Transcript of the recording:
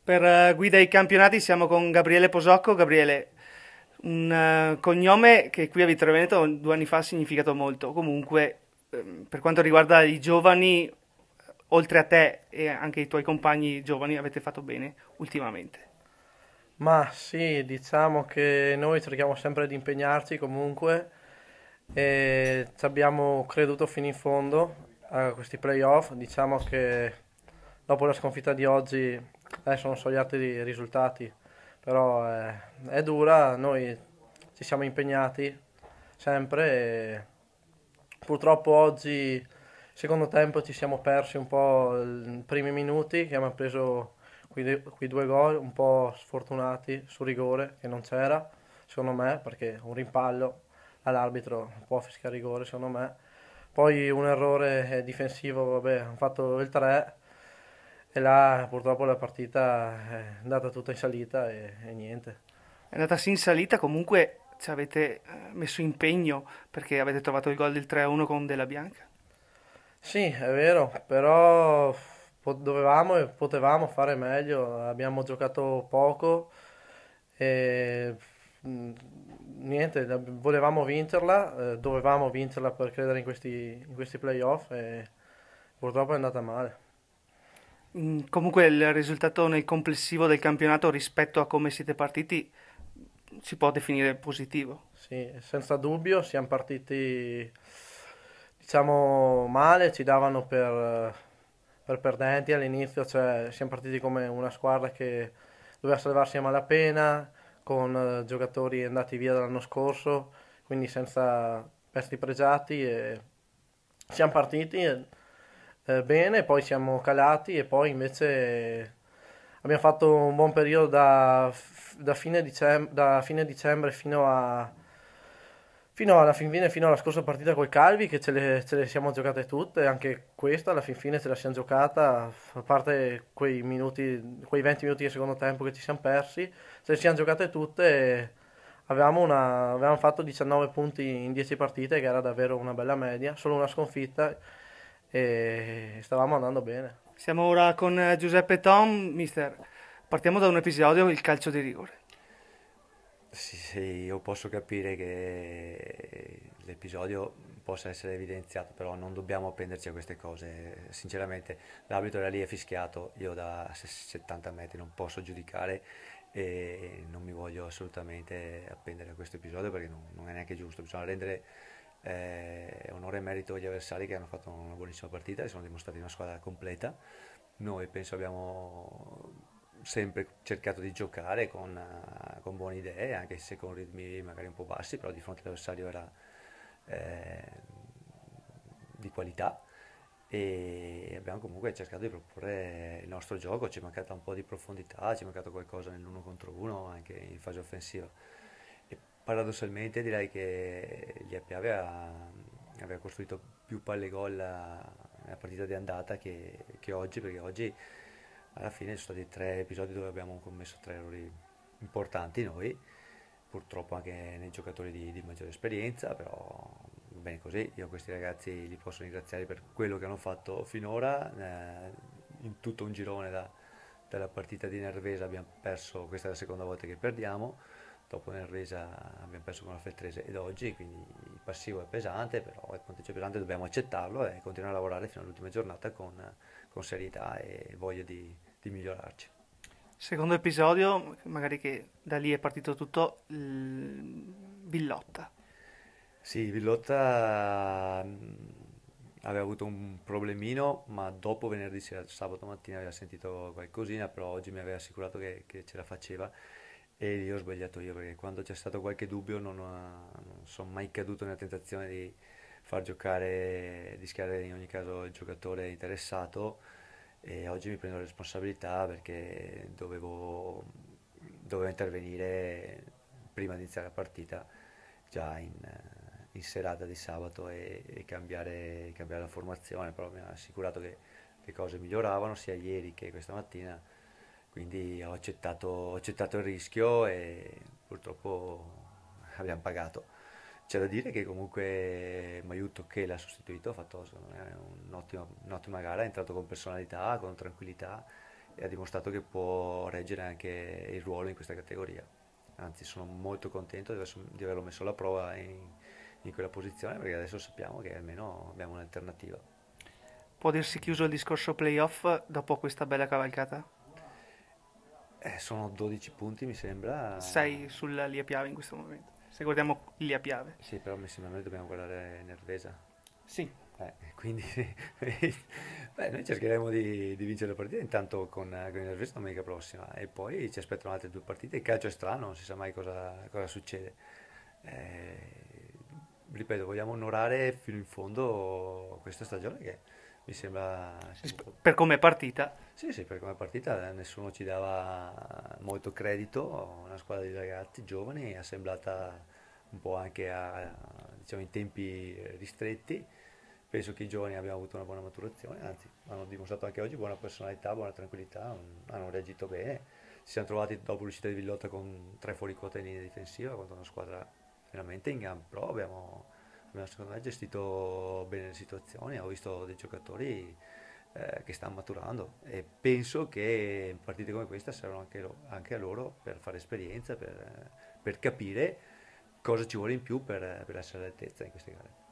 Per guida ai campionati siamo con Gabriele Posocco. Gabriele, un cognome che qui a Vittorio Veneto 2 anni fa ha significato molto. Comunque, per quanto riguarda i giovani, oltre a te e anche i tuoi compagni giovani, avete fatto bene ultimamente. Ma sì, diciamo che noi cerchiamo sempre di impegnarci comunque e ci abbiamo creduto fino in fondo a questi playoff. Diciamo che dopo la sconfitta di oggi, adesso non so gli altri risultati, però è dura, noi ci siamo impegnati sempre e purtroppo oggi, secondo tempo, ci siamo persi un po' i primi minuti che abbiamo preso quei 2 gol un po' sfortunati su rigore che non c'era, secondo me, perché un rimpallo all'arbitro può fischiare rigore, secondo me. Poi un errore difensivo, vabbè, hanno fatto il 3 e là purtroppo la partita è andata tutta in salita e niente. È andata sì in salita, comunque ci avete messo impegno perché avete trovato il gol del 3-1 con Della Bianca. Sì, è vero, però dovevamo e potevamo fare meglio, abbiamo giocato poco e mm, niente, volevamo vincerla, dovevamo vincerla per credere in questi playoff e purtroppo è andata male. Comunque il risultato nel complessivo del campionato rispetto a come siete partiti si può definire positivo. Sì, senza dubbio siamo partiti, diciamo, male, ci davano per perdenti all'inizio, cioè siamo partiti come una squadra che doveva salvarsi a malapena, con giocatori andati via dall'anno scorso, quindi senza pezzi pregiati e siamo partiti bene, poi siamo calati e poi invece abbiamo fatto un buon periodo da fine dicembre fino alla fin fine, fino alla scorsa partita col Calvi, che ce le siamo giocate tutte, anche questa alla fin fine ce la siamo giocata, a parte quei minuti, quei 20 minuti di secondo tempo che ci siamo persi, ce le siamo giocate tutte e avevamo fatto 19 punti in 10 partite, che era davvero una bella media, solo una sconfitta e stavamo andando bene. Siamo ora con Giuseppe Tom, mister. Partiamo da un episodio, il calcio di rigore. Sì, sì, io posso capire che l'episodio possa essere evidenziato, però non dobbiamo appenderci a queste cose. Sinceramente, l'arbitro era lì e fischiato, io da 70 metri non posso giudicare e non mi voglio assolutamente appendere a questo episodio perché non è neanche giusto. Bisogna rendere onore e merito agli avversari che hanno fatto una buonissima partita e sono dimostrati una squadra completa. Noi penso abbiamo sempre cercato di giocare con buone idee, anche se con ritmi magari un po' bassi, però di fronte all'avversario era eh, di qualità e abbiamo comunque cercato di proporre il nostro gioco, ci è mancata un po' di profondità, ci è mancato qualcosa nell'uno contro uno anche in fase offensiva. E paradossalmente direi che l'IAP aveva costruito più palle gol nella partita di andata che oggi, perché oggi alla fine ci sono stati 3 episodi dove abbiamo commesso 3 errori importanti noi, purtroppo anche nei giocatori di maggiore esperienza, però va bene così, io questi ragazzi li posso ringraziare per quello che hanno fatto finora, in tutto un girone dalla partita di Nervesa abbiamo perso, questa è la seconda volta che perdiamo, dopo Nervesa abbiamo perso con la Feltrese ed oggi, quindi il passivo è pesante, però il punteggio è pesante, dobbiamo accettarlo e continuare a lavorare fino all'ultima giornata con serietà e voglia di migliorarci. Secondo episodio, magari che da lì è partito tutto, Villotta. Sì, Villotta aveva avuto un problemino, ma dopo venerdì sera, sabato mattina aveva sentito qualcosina, però oggi mi aveva assicurato che ce la faceva e lì ho sbagliato io, perché quando c'è stato qualche dubbio non sono mai caduto nella tentazione di far giocare, di schierare in ogni caso il giocatore interessato e oggi mi prendo la responsabilità perché dovevo intervenire prima di iniziare la partita già in serata di sabato e cambiare la formazione, però mi ha assicurato che le cose miglioravano sia ieri che questa mattina, quindi ho accettato il rischio e purtroppo abbiamo pagato. C'è da dire che comunque Maiutto che l'ha sostituito ha fatto secondo me un'ottima gara, è entrato con personalità, con tranquillità e ha dimostrato che può reggere anche il ruolo in questa categoria. Anzi, sono molto contento di averlo messo alla prova in quella posizione, perché adesso sappiamo che almeno abbiamo un'alternativa. Può dirsi chiuso il discorso playoff dopo questa bella cavalcata? Sono 12 punti, mi sembra. 6 sulla Lia Piave in questo momento. Se guardiamo Lia Piave. Sì, però mi sembra noi dobbiamo guardare Nervesa. Sì. Quindi beh, noi cercheremo di vincere la partita intanto con il Nervesa domenica prossima e poi ci aspettano altre 2 partite. Il calcio è strano, non si sa mai cosa succede. Ripeto, vogliamo onorare fino in fondo questa stagione che mi sembra... Per come è partita. Sì, sì, perché come partita nessuno ci dava molto credito, una squadra di ragazzi giovani, assemblata un po' anche diciamo, in tempi ristretti. Penso che i giovani abbiano avuto una buona maturazione, anzi hanno dimostrato anche oggi buona personalità, buona tranquillità, hanno reagito bene. Si siamo trovati dopo l'uscita di Villotta con 3 fuori quota in linea difensiva contro una squadra veramente in gamba, però abbiamo secondo me gestito bene le situazioni, ho visto dei giocatori che stanno maturando e penso che partite come questa servono anche a loro per fare esperienza, per capire cosa ci vuole in più per essere all'altezza in queste gare.